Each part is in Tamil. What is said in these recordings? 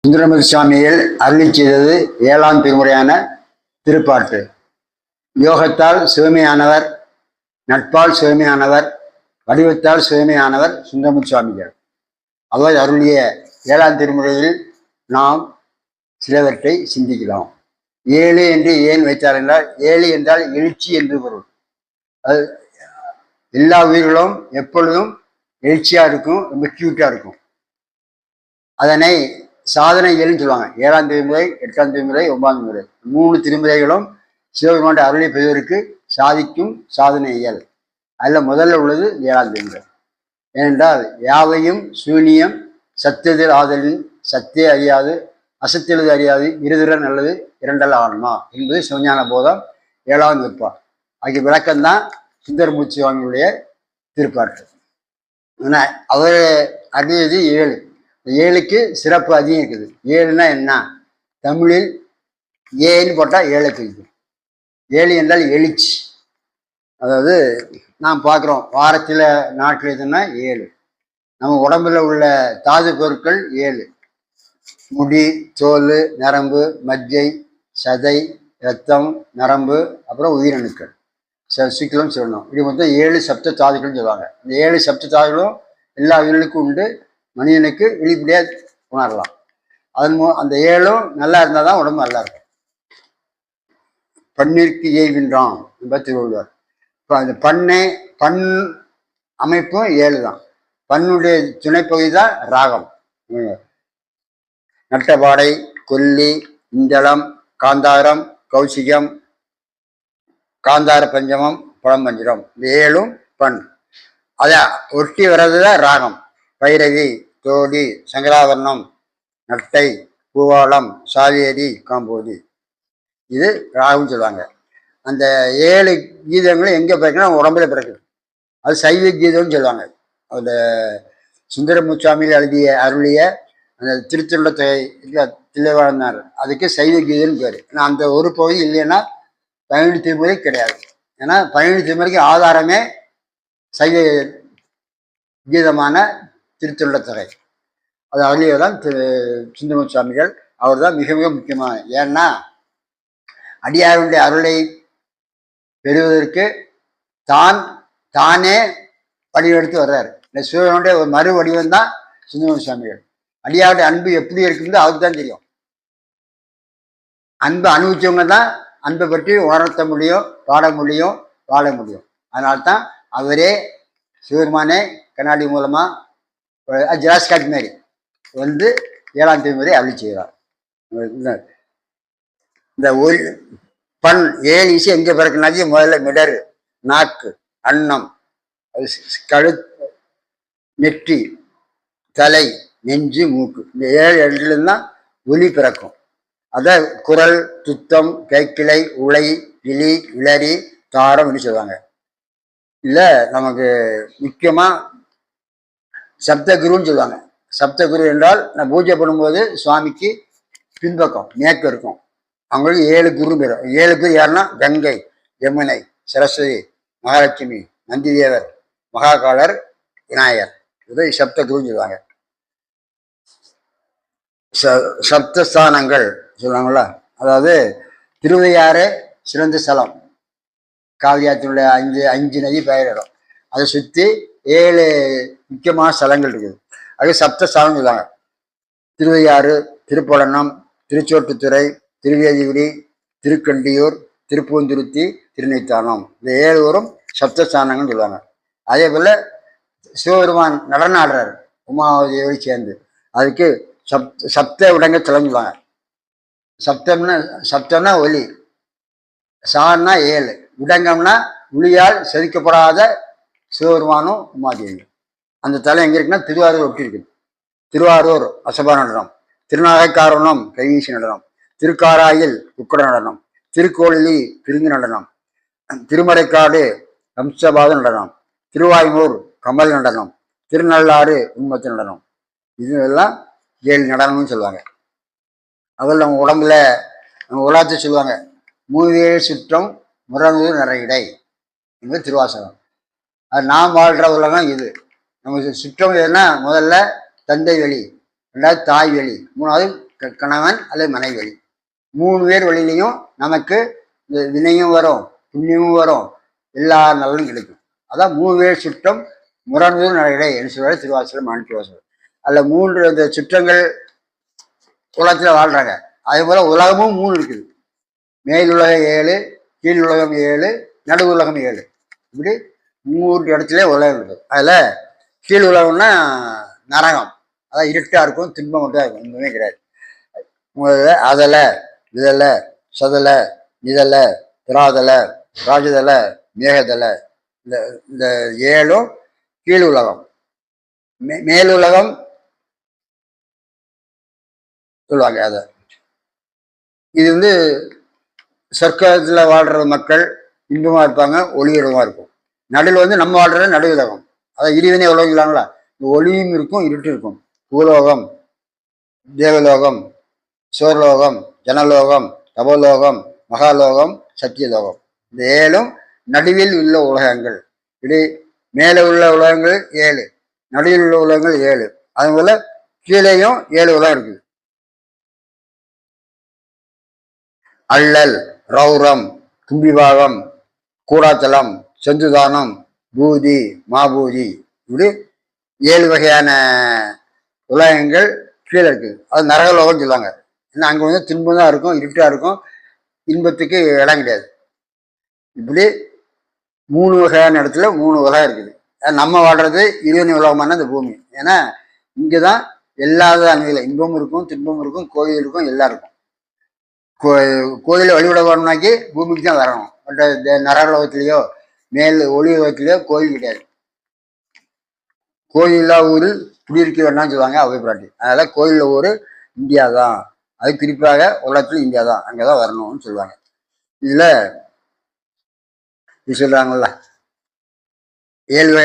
சுந்தரமூர்த்தி சுவாமிகள் அருளி செய்தது 7ஆம் திருமுறையான திருப்பாட்டு. யோகத்தால் சிவமையானவர், நட்பால் சிவமையானவர், வடிவத்தால் சிவமையானவர் சுந்தரமூர்த்தி சுவாமிகள். அவர் அருளிய 7ஆம் திருமுறையில் நாம் சிலவற்றை சிந்திக்கலாம். 7 என்று ஏன் வைத்தார் என்றால், 7 என்றால் எழுச்சி என்று பொருள். அது எல்லா உயிர்களும் எப்பொழுதும் எழுச்சியா இருக்கும், ரொம்ப கியூட்டா இருக்கும். அதனை சாதனை இயல்னு சொல்லுவாங்க. 7ஆம் திருமுறை, 8ஆம் திருமுறை, 9ஆம் திருமுறை, 3 திருமுறைகளும் சிவபெருமானுடைய அருளை பெறுவதற்கு சாதிக்கும் சாதனை இயல். அதில் முதல்ல உள்ளது 7ஆம் திருமுறை. ஏனென்றால் யாவையும் சூனியம் சத்தெதிர் ஆதலின் சத்தே அறியாது அசத்தெழுது அறியாது இருதிற நல்லது இரண்டல் ஆன்மா என்பது சிவஞான போதம் 7ஆம் திருப்பா. ஆகிய விளக்கம்தான் சுந்தரமூர்த்தி சுவாமியுடைய திருப்பாட்டு. அவர் அறியது 7. 7க்கு சிறப்பு அதிகம் இருக்குது. 7னா என்ன? தமிழில் ஏன்னு போட்டால் 7 இருக்குது. 7 என்றால் எழுச்சி. அதாவது நாம் பார்க்குறோம், வாரத்தில் நாட்கள் எதுன்னா 7. நம்ம உடம்புல உள்ள தாது பொருட்கள் 7: முடி, தோல், நரம்பு, மஜ்ஜை, சதை, இரத்தம், நரம்பு, அப்புறம் உயிரணுக்கள், சுக்கிலம் சொல்லணும். இப்படி மொத்தம் 7 சப்த தாதுகள்னு சொல்லுவாங்க. இந்த 7 சப்த தாதுகளும் எல்லா உயிர்களுக்கும் உண்டு. மனிதனுக்கு வெளிப்படையாக உணரலாம். அந்த 7ம் நல்லா இருந்தால் தான் உடம்பு நல்லா இருக்கும். பண்ணிற்கு ஏய்கின்றான் என்பது திருவள்ளுவர். இப்போ அந்த பண் அமைப்பும் 7 தான். பண்ணுடைய துணைப்பகுதி தான் ராகம். நட்டபாடை, கொல்லி, இந்தளம், காந்தாரம், கௌசிகம், காந்தார பஞ்சமம், பழம்பஞ்சிரம், இந்த 7ம் பண். அதை ஒட்டி வர்றது தான் ராகம். பைரவி, தோடி, சங்கராவரணம், நட்டை, பூவாளம், சாவேரி, காம்போதி, இது ராகம் சொல்லுவாங்க. அந்த 7 கீதங்களும் எங்கே பிறக்குன்னா உடம்புல பிறக்குது. அது சைவ கீதம்னு சொல்லுவாங்க. அந்த சுந்தரமூர்த்தி சுவாமியில் எழுதிய அருளிய அந்த திருத்தொண்ட தில்லைவாழ்ந்தார், அதுக்கு சைவ கீதம்னு பேர். ஏன்னா அந்த ஒரு பகுதி இல்லைன்னா 17 திருமுறை கிடையாது. ஏன்னா 17 திருமுறைக்கு ஆதாரமே சைவ கீதமான திருத்தொண்டத்தொகை. அது அருளியதான் சுந்தரமூர்த்தி சுவாமிகள். அவர் தான் மிக மிக முக்கியமான. ஏன்னா அடியாருடைய அருளை பெறுவதற்கு தானே வடிவெடுத்து வர்றாரு. இந்த சிவனுடைய ஒரு மறு வடிவம் தான் சுந்தரமூர்த்தி சுவாமிகள். அடியாருடைய அன்பு எப்படி இருக்குன்னு அவருக்கு தான் தெரியும். அன்பு அனுபவிச்சவங்க தான் அன்பை பற்றி உணர்த்த முடியும், பாட முடியும், வாழ முடியும். அதனால்தான் அவரே சிவபெருமானே கண்ணாடி மூலமா ஜெராஸ்காட் மாரி வந்து 7ஆம் திருமுறை அருளி செய்கிறார். இந்த ஒரு பண் 7 இசை எங்கே பிறக்குனாச்சு, முதல்ல மிடரு, நாக்கு, அன்னம், நெற்றி, தலை, நெஞ்சு, மூக்கு, இந்த 7 இடத்துலதான் ஒலி பிறக்கும். அத குரல், துத்தம், கைக்கிளை, உலை, இலி, இளரி, தாரம் சொல்லுவாங்க. இல்லை நமக்கு முக்கியமா சப்தகுருன்னு சொல்லுவாங்க. சப்தகுரு என்றால் நான் பூஜை பண்ணும்போது சுவாமிக்கு பின்பக்கம் மேற்கு இருக்கும். அவங்களுக்கு 7 குரு பேரும். 7 குரு யாருன்னா கங்கை, யமுனை, சரஸ்வதி, மகாலட்சுமி, நந்திதேவர், மகாகாலர், விநாயகர். இதை சப்தகுருன்னு சொல்லுவாங்க. சப்தஸ்தானங்கள் சொல்லுவாங்களா, அதாவது திருவையாறு சிறந்த ஸ்தலம். காவியாற்றினுடைய 5 நதி பெயரிடும். அதை சுற்றி 7 முக்கியமான ஸ்தலங்கள் இருக்குது. அது சப்தஸ்தானம் சொல்லுவாங்க. திருவையாறு, திருப்பழனம், திருச்சோட்டுத்துறை, திருவேதிகுடி, திருக்கண்டியூர், திருப்பூந்துருத்தி, திருநெய்த்தானம், இந்த 7 ஊரும் சப்தஸ்தானங்கள்னு சொல்லுவாங்க. அதே போல் சிவபெருமான் நடனம் ஆடுறாரு உமாவதியோடு சேர்ந்து. அதுக்கு சப்த விடங்க தலம் சொல்லுவாங்க. சப்தம்னா ஒலி, சான்னா 7, விடங்கம்னா ஒளியால் செதுக்கப்படாத சிவபெருமானும் உமாதேவி. அந்த தலம் எங்கே இருக்குன்னா திருவாரூர் ஒட்டி இருக்குது. திருவாரூர் அசபா நடனம், திருநாகைக்காரணம் கைவீசி நடனம், திருக்காராயில் உக்கட நடனம், திருக்கோளிலி பிரிந்து நடனம், திருமறைக்காடு வம்சபாத நடனம், திருவாய்மூர் கமல் நடனம், திருநள்ளாறு உண்மத்து நடனம். இதெல்லாம் 7 நடனம்னு சொல்லுவாங்க. அதில் நம்ம உடம்புல நம்ம உலகத்தை சொல்லுவாங்க. 3 சுற்றம் முரங்கு நிறையிடை என்பது திருவாசகம். அது நாம் வாழ்கிற உலகம் இது. நமக்கு சுற்றம் எதுனா முதல்ல தந்தை வெளி, 2வது தாய் வெளி, 3வது கணவன் அல்லது மனைவி வழி. 3 பேர் வழியிலையும் நமக்கு இந்த வினையும் வரும், புண்ணியமும் வரும், எல்லா நலனும் கிடைக்கும். அதான் 3 பேர் சுற்றம் முரண்பூர் நடையிலே என்று சொல்வார் திருவாசகம் மாணிக்கவாசகர். அதில் 3 இந்த சுற்றங்கள் உலகத்தில் வாழ்றாங்க. அதே போல உலகமும் 3 இருக்குது. மேலுலகம் 7, கீழ் உலகம் 7, நடு உலகம் 7. இப்படி 3 இடத்துல உலகம் இருக்குது. அதில் கீழ் உலகம்னா நரகம், அதான் இருட்டாக இருக்கும், துன்பம் மட்டும் இருக்கும், ஒன்றுமே கிடையாது. அதலை இதலை சதலை நிதலை திராதலை ராஜதலை மேகதலை, இந்த 7ம் கீழ் உலகம். மேலுலகம் சொல்லுவாங்க. அதை இது சொர்க்கத்தில் வாழ்கிற மக்கள் இன்பமாக இருப்பாங்க, ஒளியுடமாக இருக்கும். நடுவில் நம்ம வாழ்கிற நடு உலகம், அதான் இருவினை உலகங்களாங்களா, ஒளியும் இருக்கும் இருட்டும் இருக்கும். பூலோகம், தேவலோகம், சோர்லோகம், ஜனலோகம், தபோலோகம், மகாலோகம், சத்தியலோகம். இந்த 7ம் நடுவில் உள்ள உலகங்கள். இப்படி மேலே உள்ள உலகங்கள் 7, நடுவில் உள்ள உலகங்கள் 7. அதுபோல கீழேயும் 7 உலகம் இருக்குது. அள்ளல், ரௌரம், தும்பிபாகம், கூடாத்தலம், செந்துதானம், பூதி, மாபூதி, இப்படி 7 வகையான உலகங்கள் கீழே இருக்குது. அது நரகலோகம்னு சொல்லுவாங்க. ஏன்னா அங்கே துன்பம் தான் இருக்கும், இருட்டாக இருக்கும், இன்பத்துக்கு இடம் கிடையாது. இப்படி 3 வகையான இடத்துல 3 உலகம் இருக்குது. நம்ம வாழ்றது இருவினை உலகமான இந்த பூமி. ஏன்னா இங்கே தான் எல்லாத அணுகில இன்பமும் இருக்கும், துன்பமும் இருக்கும், கோயில் இருக்கும், எல்லாம் இருக்கும். கோயிலை வழிபட வரணும்னாக்கி பூமிக்கு தான் வரணும். மற்ற நரலோகத்திலேயோ மேல் ஒளி உலகத்திலேயோ கோயில் கிடையாது. கோயிலா ஊரில் குடியிருக்க வேண்டாம்னு சொல்லுவாங்க அவை பிராட்டி. அதனால் கோயிலில் ஊர் இந்தியா தான், அது குறிப்பாக உலகத்தில் இந்தியா தான், அங்கே தான் வரணும்னு சொல்லுவாங்க. இதில் இது சொல்கிறாங்கல்ல, 7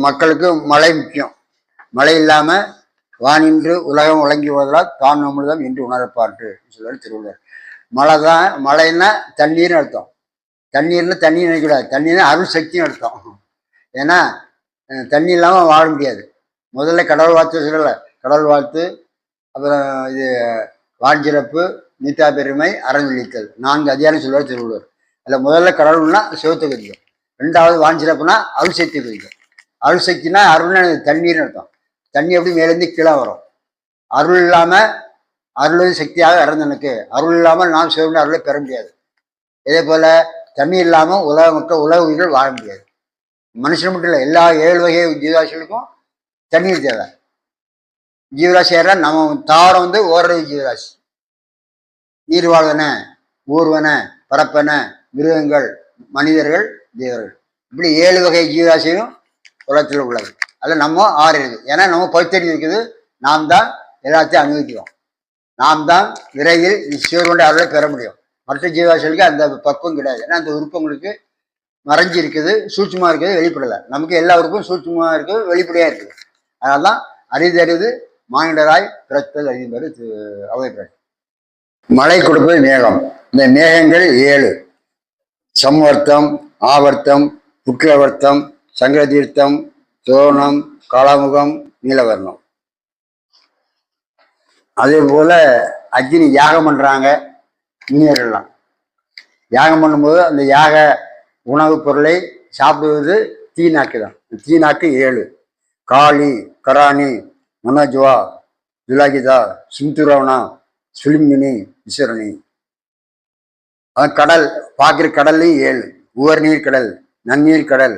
மக்களுக்கு மழை முக்கியம். மழை இல்லாமல் வானின்று உலகம் உழங்கி போவதால் தான் அமிர்தம் என்று உணரப்பாட்டு சொல்லுவார் திருவள்ளுவர். மழை தான், மழைன்னா தண்ணீர்னு அர்த்தம். தண்ணீர்னு தண்ணி நினைக்கக்கூடாது, தண்ணீர்னா அருள் சக்தின்னு அர்த்தம். ஏன்னா தண்ணி இல்லாமல் வாழ முடியாது. முதல்ல கடவுள் வாழ்த்து சொல்லலை, கடவுள் வாழ்த்து, அப்புறம் இது வாஞ்சிறப்பு, நீத்தா பெருமை, அறஞ்சொல்லித்தல், 4 அதிகாரம் சொல்லுவார் திருவள்ளுவர். அதில் முதல்ல கடவுள்னா சிவத்தை குறிக்கும், 2வது வாஞ்சிறப்புனா அருள் சக்தி குறிக்கும். அருள் சக்தினா அருள்னா தண்ணீர்னு அர்த்தம். தண்ணி எப்படி மேலேருந்து கீழே வரும். அருள் இல்லாமல், அருள் சக்தியாக இறந்தனுக்கு அருள் இல்லாமல் நாம் சிவன் அருளை பெற முடியாது. இதே போல் தண்ணி இல்லாமல் உலக மக்கள், உலக உயிர்கள் வாழ முடியாது. மனுஷன் மட்டும் இல்லை, எல்லா 7 வகை ஜீவராசிகளுக்கும் தண்ணீர் தேவை. ஜீவராசி யாரா நம்ம தாவரம் ஓரளவு ஜீவராசி. நீர் வாழ்வன, ஊர்வன, பரப்பன, மிருகங்கள், மனிதர்கள், தேவர்கள், இப்படி 7 வகை ஜீவராசியும் உலகத்தில் உள்ளது. அதில் நம்ம 6 இருக்குது. ஏன்னா நம்ம பகுத்தறிவு இருக்குது, நாம் தான் எல்லாத்தையும் அனுபவிக்கிறோம். நாம் தான் விரைவில் சிவருடைய அருளை பெற முடியும். மற்ற ஜீவராசிகளுக்கு அந்த பக்குவம் கிடையாது. ஏன்னா அந்த உறுப்பங்களுக்கு மறைஞ்சி இருக்குது, சூட்சமாக இருக்குது, வெளிப்படலை. நமக்கு எல்லா உறுப்பும் சூட்சமாக இருக்குது, வெளிப்படையாக இருக்குது. அதனால தான் அரிதறிது மானிடராய் பிறத்தல் அறிந்தது அவை பிறகு. மழை கொடுப்பது மேகம். இந்த மேகங்கள் 7: சம்வர்த்தம், ஆவர்த்தம், புக்கிரவர்த்தம், சங்கரதீர்த்தம், சோனம், காலாமுகம், நீலவர்ணம். அதே போல அக்னி யாகம் பண்றாங்க முனிவர்கள்லாம். யாகம் பண்ணும்போது அந்த யாக உணவுப் பொருளை சாப்பிடுவது தீநாக்கு தான். தீநாக்கு 7: காளி, கராணி, மனோஜ்வா, துலாகிதா, சிந்துரவனா, சுலிமினி, விசுரணி. கடல் பார்க்குற கடல்லையும் 7: உவர்நீர் கடல், நன்னீர் கடல்,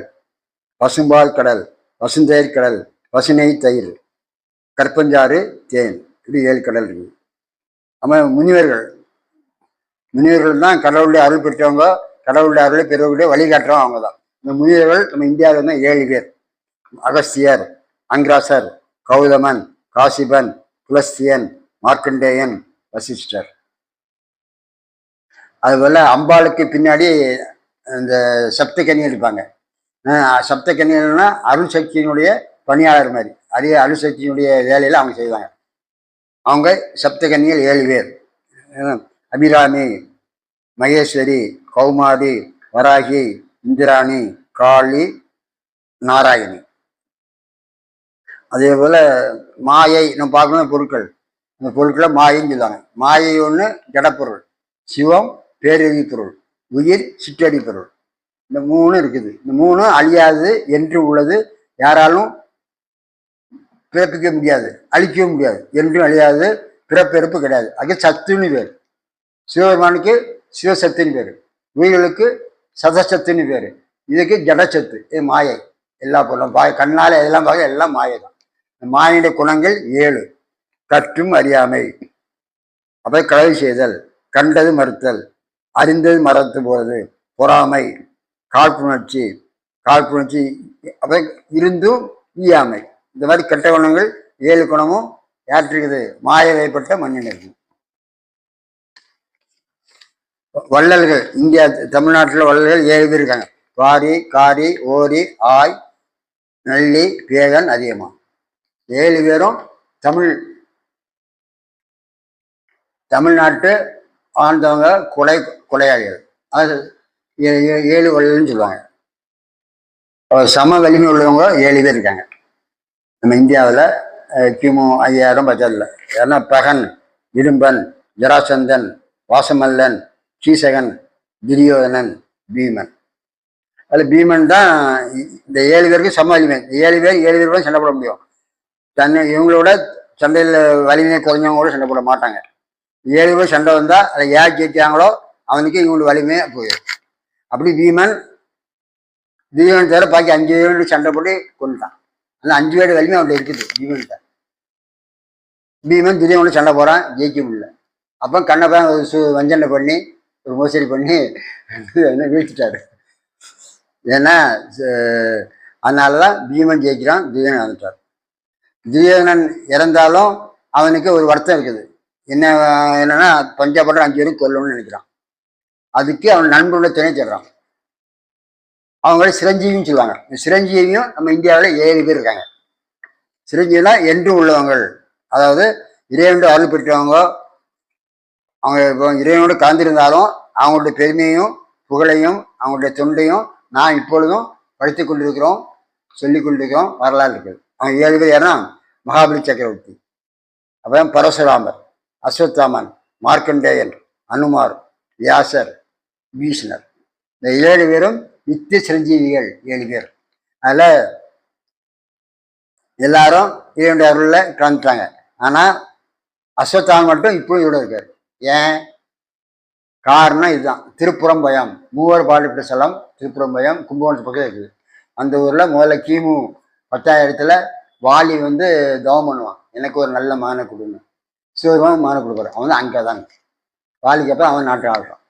பசும்பால் கடல், பசுந்தயிர் கடல், பசுநெய் தயிர், கற்பஞ்சாறு, தேன், இப்படி 7 கடல் இருக்குது. நம்ம முனிவர்கள் தான் கடவுளுடைய அருள் பெற்றவங்க, கடவுளுடைய அருளை பெறக்கூடிய வழிகாட்டுறவங்க அவங்க தான். இந்த முனிவர்கள் நம்ம இந்தியாவில் தான் 7 பேர்: அகஸ்தியர், அங்கிராசர், கௌதமன், காசிபன், புலஸ்தியன், மார்க்கண்டேயன், வசிஷ்டர். அதுபோல் அம்பாளுக்கு பின்னாடி இந்த சப்தகன்னி இருப்பாங்க. சப்தகன்னிகள்னா அருள் சக்தியினுடைய பணியாளர் மாதிரி, அதே அருள் சக்தியினுடைய வேலையில் அவங்க செய்வாங்க. அவங்க சப்தகன்னிகள் 7 பேர்: அபிராமி, மகேஸ்வரி, கௌமாரி, வராகி, இந்திராணி, காளி, நாராயணி. அதே போல் மாயை நம்ம பார்க்கணும் பொருட்கள். இந்த பொருட்களை மாயைன்னு சொல்லுவாங்க. மாயை ஒன்று ஜடப்பொருள், சிவம் பேரறி பொருள், உயிர் சிற்றடி பொருள். இந்த மூணு இருக்குது. இந்த மூணும் அழியாது என்று உள்ளது. யாராலும் பிறப்பிக்க முடியாது, அழிக்கவும் முடியாது. என்றும் அழியாது, பிறப்பிறப்பு கிடையாது. அது சத்துன்னு பேர். சிவபெருமானுக்கு சிவசத்துன்னு பேர், உயிர்களுக்கு சதசத்துன்னு பேர், இதுக்கு ஜடச்சத்து. இது மாயை. எல்லா பொருளும் கண்ணால் எதெல்லாம் பார்க்க எல்லாம் மாயை தான். மாயினுடைய குணங்கள் 7. கற்றும் அறியாமை, அப்போ களவு செய்தல், கண்டது மறுத்தல், அறிந்தது மறத்து போறது, பொறாமை, காழ்ப்புணர்ச்சி, அப்போ இருந்தும் ஈயாமை. இந்த மாதிரி கெட்ட குணங்கள் 7 குணமும் யாற்றுக்குது? மாயை வயப்பட்ட மண்ணினருக்கு. வள்ளல்கள் இந்தியா தமிழ்நாட்டில் வள்ளல்கள் 7 பேர் இருக்காங்க. வாரி, காரி, ஓரி, ஆய், நள்ளி, பேகன், அதியமா. 7 பேரும் தமிழ்நாட்டு ஆழ்ந்தவங்க கொலையாளிகள். அது 7 வள்ளல்னு சொல்லுவாங்க. சம வலிமை உள்ளவங்க 7 பேர் இருக்காங்க நம்ம இந்தியாவில். கிமு 5000 பட்சத்தில் ஏன்னா பகன், இடும்பன், ஜராசந்தன், வாசமல்லன், கீசகன், துரியோதனன், பீமன். அதில் பீமன் தான் இந்த 7 பேருக்கு சம வலிமை. 7 பேர் கூட சண்டை போட முடியும். இவங்களோட சண்டையில் வலிமையை குறைஞ்சவங்க கூட சண்டை போட மாட்டாங்க. 7 பேர் சண்டை வந்தால் அதை யார் ஜெயிச்சாங்களோ அவனுக்கு இவங்களோட வலிமையை போயிடும். அப்படி பீமன் தவிர பாக்கி 5 பேர் சண்டை போட்டு கொண்டுட்டான். அந்த 5 பேர் வலிமை அவன்கிட்ட இருக்குது பீமன்கிட்ட. பீமன் துரியோதனோட சண்டை போகிறான், ஜெயிக்க முடியல. அப்போ கண்ணப்பன் வஞ்சனை பண்ணி ஒரு மோசடி பண்ணி வீழ்த்திட்டாரு. ஏன்னா அதனால தான் பீமன் ஜெயிக்கிறான், துரியோதனன் வந்துட்டார். துரியோதனன் இறந்தாலும் அவனுக்கு ஒரு வருத்தம் இருக்குது. என்னன்னா பஞ்சாபட்டம் 5 பேரும் கொல்லணும்னு நினைக்கிறான். அதுக்கு அவன் நண்பர்களோட துணை தேடுறான். அவங்கள சிரஞ்சீவின்னு சொல்லுவாங்க. சிரஞ்சீவியும் நம்ம இந்தியாவில் 7 பேர் இருக்காங்க. சிரஞ்சீவினா என்றும் உள்ளவங்கள், அதாவது இறைவனோட அருள் பெற்றவங்க. அவங்க இப்போ இறைவனோடு கலந்திருந்தாலும் அவங்களுடைய பெருமையும் புகழையும் அவங்களுடைய தொண்டையும் நான் இப்பொழுதும் படித்து கொண்டிருக்கிறோம், சொல்லி கொண்டிருக்கிறோம். வரலாறு இருக்குது. அவங்க 7 பேர் யாருன்னா மகாபலி சக்கரவர்த்தி, அப்புறம் பரசுராமர், அஸ்வத்தாமன், மார்க்கண்டேயன், அனுமார், வியாசர், பீஷ்ணர். இந்த 7 பேரும் நித்திய சிரஞ்சீவிகள் 7 பேர். அதில் எல்லாரும் இறைவனுடைய அருளில் கலந்துட்டாங்க. ஆனால் அஸ்வத்தாமன் மட்டும் இப்பவும் இவ்வளோ இருக்கார். ஏன் காரணம் இதுதான். திருப்புறம்பயம், மூவர் பாடப்பட்ட ஸ்தலம் திருப்புறம்பயம், கும்பகோணத்து பக்கம் இருக்குது. அந்த ஊரில் முதல்ல கிமு 10,000 வாலி தவம் பண்ணுவான், எனக்கு ஒரு நல்ல மகனை கொடுங்க. சிவபெருமான் மகனை கொடுக்குறான். அவன் தான் அங்கே தாங்க வாலிக்கு. அப்புறம் அவன் நாட்டை ஆடுறான்.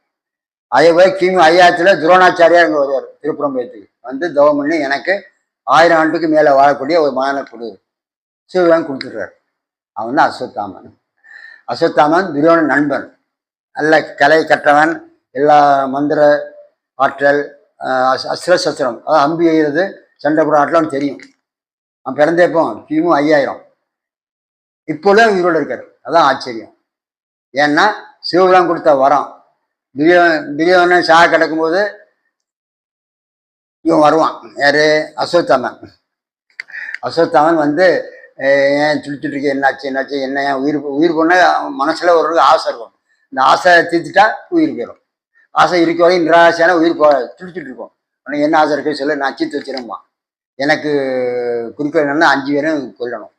அதே போய் கிமு 5000 துரோணாச்சாரியார் இங்கே வருவார் திருப்புறம்பயத்துக்கு. தவம் பண்ணி எனக்கு 1000 ஆண்டுக்கு மேலே வாழக்கூடிய ஒரு மகனை கொடு. சிவபெருமான் கொடுத்துட்றாரு. அவன் தான் அஸ்வத்தாமன். அஸ்வத்தாமன் துரியோதனன் நண்பன், நல்ல கலை கற்றவன், எல்லா மந்திர ஆற்றல், அஸ்திரசஸ்திரம், அதாவது அம்பு எய்கிறது, சண்டை போட ஆற்றலாம் தெரியும். அவன் பிறந்தேப்போ கிமு 5000. இப்போதான் உயிரோடு இருக்காரு. அதான் ஆச்சரியம். ஏன்னா சிவபெருமான் கொடுத்த வரம். துரியோதனன் சாக கிடக்கும்போது இவன் வருவான். யாரு? அஸ்வத்தாமன். ஏன் சுழிச்சுட்டு இருக்க, என்னாச்சு என்ன, ஏன் உயிர் போனால் மனசுல ஒரு ஆசை இருக்கும். இந்த ஆசை தீர்த்துட்டா உயிர் போயிடும். ஆசை இருக்க வரையும் நிராசையான உயிர் சுழிச்சுட்டு இருக்கோம். உனக்கு என்ன ஆசை இருக்கு சொல்ல, நான் தீர்த்து வச்சிருமா. எனக்கு குறிக்கோள் என்னன்னா 5 பேரும் கொல்லணும்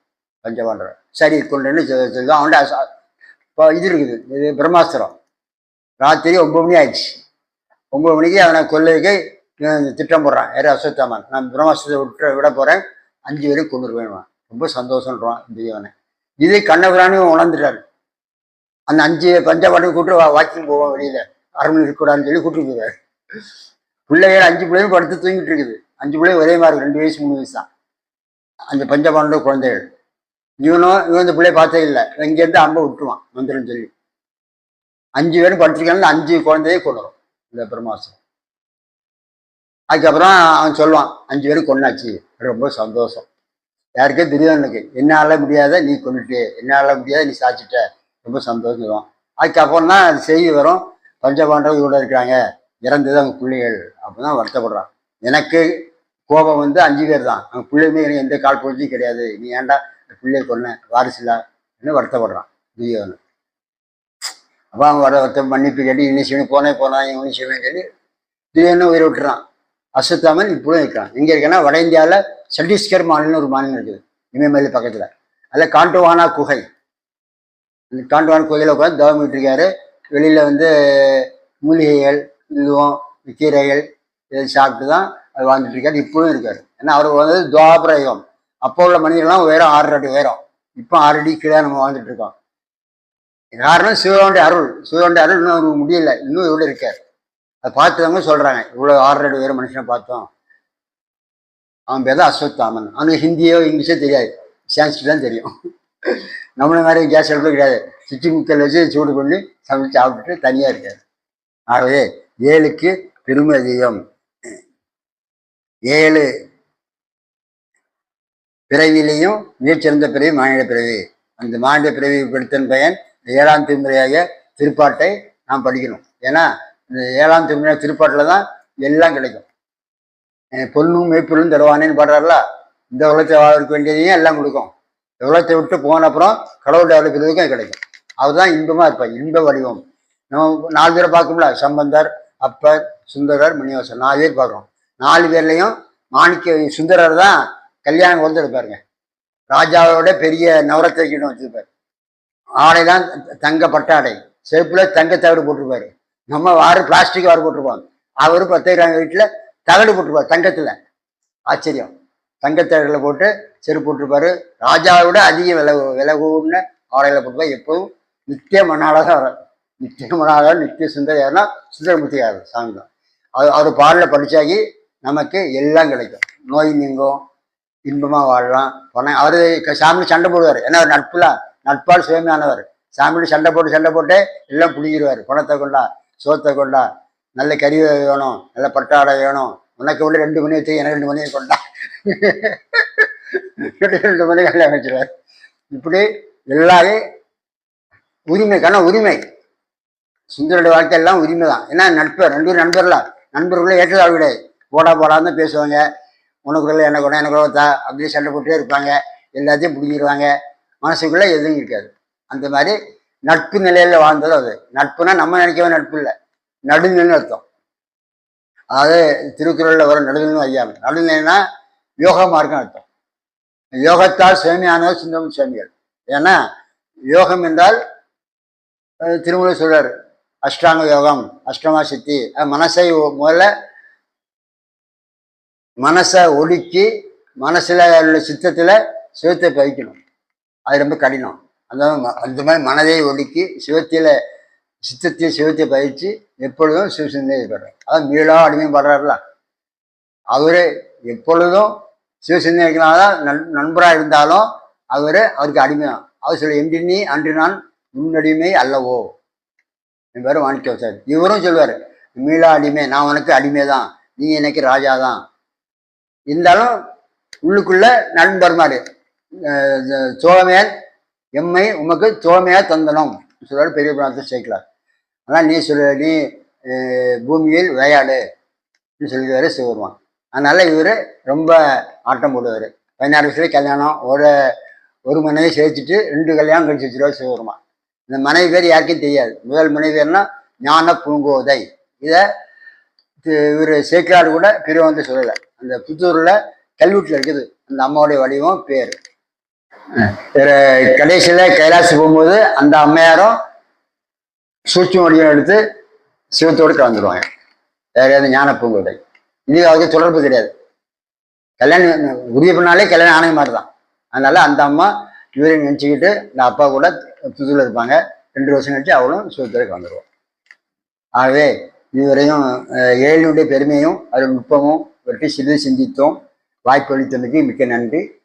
பஞ்சபாண்டவர். சரி கொல்றேன்னு சொல்லுவான். அவன்கிட்ட இப்போ இது இருக்குது, இது பிரம்மாஸ்திரம். ராத்திரி 9 மணி ஆயிடுச்சு. 9 மணிக்கு அவனை கொல்லைக்கு திட்டம் போடுறான். யாரும் அஸ்வத்தாமன். நான் பிரம்மாஸ்திரத்தை விட போகிறேன், 5 பேரும் கொண்டுருவேன். ரொம்ப சந்தோஷம்ன்றான் தெய்வனை. இது கண்ணபிரானும் உணர்ந்துட்டாரு. அந்த 5 பஞ்சபாண்டம் கூப்பிட்டு வாக்கிங் போவோம், வெளியில் அரண்மனை இருக்கக்கூடாதுன்னு சொல்லி கூப்பிட்டு போயிடுவார். பிள்ளைகள் 5 பிள்ளைகளும் படுத்து தூங்கிட்டு இருக்குது. 5 பிள்ளைகள் ஒரே மாதிரி 2 வயசு 3 வயசு தான். 5 பஞ்சபாண்ட குழந்தைகள். இவன் இந்த பிள்ளைய பார்த்தே இல்லை. இங்கேருந்து அம்பை விட்டுருவான் மந்திரம்னு சொல்லி. 5 பேரும் படுத்திருக்காங்க. 5 குழந்தையே கொண்டுரும் இந்த பிரம்மாஸ்திரம். அதுக்கப்புறம் அவன் சொல்லுவான், 5 பேரும் கொண்டாச்சு, ரொம்ப சந்தோஷம். யாருக்கே துரியோதனுக்கு, என்னால முடியாத நீ கொண்டுட்டு, என்னால முடியாத நீ சாச்சிட்ட, ரொம்ப சந்தோஷம் சொல்லுவான். அதுக்கப்புறம் தான் அது செய்தி வரும், பஞ்சபாண்டவர்கள் இவ்வளோ இருக்கிறாங்க, இறந்தது அவங்க பிள்ளைகள். அப்போதான் வருத்தப்படுறான். எனக்கு கோபம் 5 பேர் தான், அவங்க பிள்ளைமே எனக்கு எந்த கால் பொழுதும் கிடையாது, நீ ஏன்டா பிள்ளைய கொன்ன, வாரிசுல வருத்தப்படுறான். துரியோதனன். அப்போ அவன் ஒருத்தன் மன்னிப்பு கேட்டு இனி செய்யணும் போனா இவனி செய்வேன்னு சொல்லி துரியோதனன் உயிரை விட்டுறான். அஸ்வத்தாமன் இப்பவும் இருக்கான். எங்கே இருக்கான்னா வட இந்தியாவில் சத்தீஸ்கர் மாநிலம்னு ஒரு மாநிலம் இருக்குது, இமயமலை பக்கத்தில். அதில் காண்டுவானா குகை, அந்த காண்டுவானா குகையில் உட்காந்து தவம் விட்டுருக்காரு. வெளியில் மூலிகைகள், இதுவும் கீரைகள் இதை சாப்பிட்டு தான் அது வாழ்ந்துட்டு இருக்காரு. இப்பவும் இருக்காரு. ஏன்னா அவர் துவாபர யுகம். அப்போ உள்ள மனிதர்கள்லாம் உயரம் 6 அடி உயரம், இப்போ 6 அடி கீழே நம்ம வாழ்ந்துட்டு இருக்கோம். காரணம் சிவனுடைய அருள் இன்னும் முடியல, இன்னும் இவ்வளோ இருக்காரு. அதை பார்த்தவங்க சொல்றாங்க இவ்வளோ 6 அடி உயரம் மனுஷனை பார்த்தோம். அவன் பேர் தான் அஸ்வத்தாமன். அவனுக்கு ஹிந்தியோ இங்கிலீஷோ தெரியாது, சான்ஸ்கிரிட் தான் தெரியும். நம்மள மாதிரி கேஸ் அடுப்பு கிடையாது, சுற்றி முக்கல் வச்சு சூடு பண்ணி சமைச்சு சாப்பிட்டுட்டு தனியாக இருக்காரு. ஆகவே 7க்கு பெருமை அதிகம். 7 பிறவிலையும் மிகச்சிறந்த பிறவி மானிட பிறவி. அந்த மானிட பிறவி படுத்தன் பயன் 7ஆம் திருமுறையாக திருப்பாட்டை நாம் படிக்கணும். ஏன்னா இந்த 7ஆம் திருமுறை திருப்பாட்டில் தான் எல்லாம் கிடைக்கும். பொண்ணும் மெய்ப்பொருளும் தருவானேன்னு பாடுறாருல, இந்த உலகத்தை வாழ்க்க வேண்டியதையும் எல்லாம் கொடுக்கும். உலகத்தை விட்டு போன அப்புறம் கடவுள் டெவலப் கிடைக்கும். அவர் தான் இன்பமாக இருப்பார், இன்ப வடிவம். நம்ம 4 பேரை பார்க்கும்ல, சம்பந்தர், அப்பர், சுந்தரர், மணிவாசர் 4 பேர் பார்க்குறோம். 4 பேர்லையும் மாணிக்க சுந்தரர் தான் கல்யாணம் வந்து எடுப்பாருங்க. ராஜாவோட பெரிய நவரத்தினம் வச்சிருப்பாரு. ஆடைதான் தங்க பட்டாடை, செருப்புல தங்க தகடு போட்டிருப்பாரு. நம்ம பிளாஸ்டிக் வாறு போட்டிருப்பாங்க. அவரு 10,000 வீட்டுல தகடு போட்டிருப்பாரு தங்கத்துல. ஆச்சரியம். தங்கத்தகடுல போட்டு செருப்பு போட்டிருப்பாரு. ராஜாவோட அதிக விலை கூடின ஆடைகளை போட்டிருப்பாரு. எப்பவும் நித்திய மணாலதான் வர, நித்திய மணாலதான் நித்திய சுந்தர். யாருன்னா சுந்தரமூர்த்தி யாரு சாமி தான். அவர் பாடல படிச்சாக்கி நமக்கு எல்லாம் கிடைக்கும். நோய் நீங்கும், இன்பமா வாழலாம். பணம் அவரு சாமியோட சண்டை போடுவார். ஏன்னா அவர் நட்பால் சுயமானவர். சாமியோட சண்டை போட்டு எல்லாம் புடிங்கிடுவார். பணத்தை கொண்டா, சோத்தை கொண்டா, நல்ல கறி வேணும், நல்ல பட்டாடை வேணும், உனக்கு விட 2 மணி வச்சு எனக்கு 2 மணியை கொண்டா, 2 மணி கல்யாணம் வச்சிருவார். இப்படி எல்லாரும் உரிமை, உரிமை சுந்தரோட வாழ்க்கை எல்லாம் உரிமை தான். ஏன்னா நட்பர் 2 பேரும் நண்பர்களும் ஏற்றதாழ்வு கிடையாது. போடான்னு பேசுவாங்க. உனக்குள்ள எனக்கு அப்படியே சண்டை போட்டே இருப்பாங்க. எல்லாத்தையும் பிடிங்கிடுவாங்க. மனசுக்குள்ள எதுவும் இருக்காது. அந்த மாதிரி நட்பு நிலையில வாழ்ந்தது அது. நட்புனா நம்ம நினைக்கவே நட்பு இல்லை, நடுநிலைன்னு அர்த்தம். அதாவது திருக்குறள்ல வரும் நடுநிலை ஐயாமை. நடுநிலைன்னா யோக மார்க்கம் அர்த்தம். யோகத்தால் சுவாமியானவர் சுந்தரம் சுவாமிகள். ஏன்னா யோகம் என்றால் திருமூல சொல்றாரு அஷ்டாங்க யோகம், அஷ்டமா சித்தி. மனசை முதல்ல மனசை ஒடுக்கி மனசுல உள்ள சித்தத்துல சிவத்தை பதிக்கணும். அது ரொம்ப கடினம். அந்த மாதிரி மனதை ஒடுக்கி சித்தத்தில் சிவத்தை பதிச்சு எப்பொழுதும் சிவசிந்தனை படுறார். அதான் மீளா அடிமையும் படுறாருல, அவரு எப்பொழுதும் சிவசிந்தனை இருக்கிறனால்தான் நண்பராக இருந்தாலும் அவருக்கு அடிமைதான். அவர் சொல்ல எந்தினி அன்று நான் முன்னடிமை அல்லவோ என்பாரு மாணிக்க வச்சார். இவரும் சொல்லுவார் மீளா அடிமை, நான் உனக்கு அடிமை தான், நீ எனக்கு ராஜா தான். இருந்தாலும் உள்ளுக்குள்ள நண்பர் மாதிரி சோழமையால் எம்மை உமக்கு சோழமையா தந்தனம் சொல்றாரு பெரிய பிராணத்தை சேர்க்கலார். ஆனால் நீ பூமியில் விளையாடுன்னு சொல்லிடுவாரு சிவருமான். அதனால இவர் ரொம்ப ஆட்டம் போடுவார். 16 வயசுல கல்யாணம், ஒரு மனைவி சேர்த்துட்டு 2 கல்யாணம் கழிச்சு வச்சிருவார் சிவருமான். இந்த மனைவி பேர் யாருக்கும் தெரியாது. முதல் மனைவி பேர்னா ஞான பூங்கோதை. இதை இவர் சேக்கிராடு கூட பெரியவங்க சொல்லலை. அந்த புத்தூர்ல கல்வெட்டுல இருக்குது அந்த அம்மாவுடைய வடிவம் பேர். கடைசியில கைலாசி போகும்போது அந்த அம்மையாரும் சூட்சும வடிவம் எடுத்து சிவத்தோடு கலந்துருவாங்க. யாரையாவது ஞான பூங்கோதை. இது அவருக்கு தொடர்பு கிடையாது. கல்யாணம் உறுதி பண்ணாலே கல்யாணம் ஆணைய மாதிரி தான். அதனால அந்த அம்மா இவரையும் நினச்சிக்கிட்டு இந்த அப்பா கூட புதுல இருப்பாங்க. 2 வருஷம் கழிச்சு அவளும் சிவத்தோடு கலந்துருவோம். ஆகவே இதுவரையும் 7னுடைய பெருமையும் அது நுட்பமும் பற்றி சிறிது சிந்தித்தோம். வாய்ப்பு அளித்தமைக்கு மிக்க நன்றி.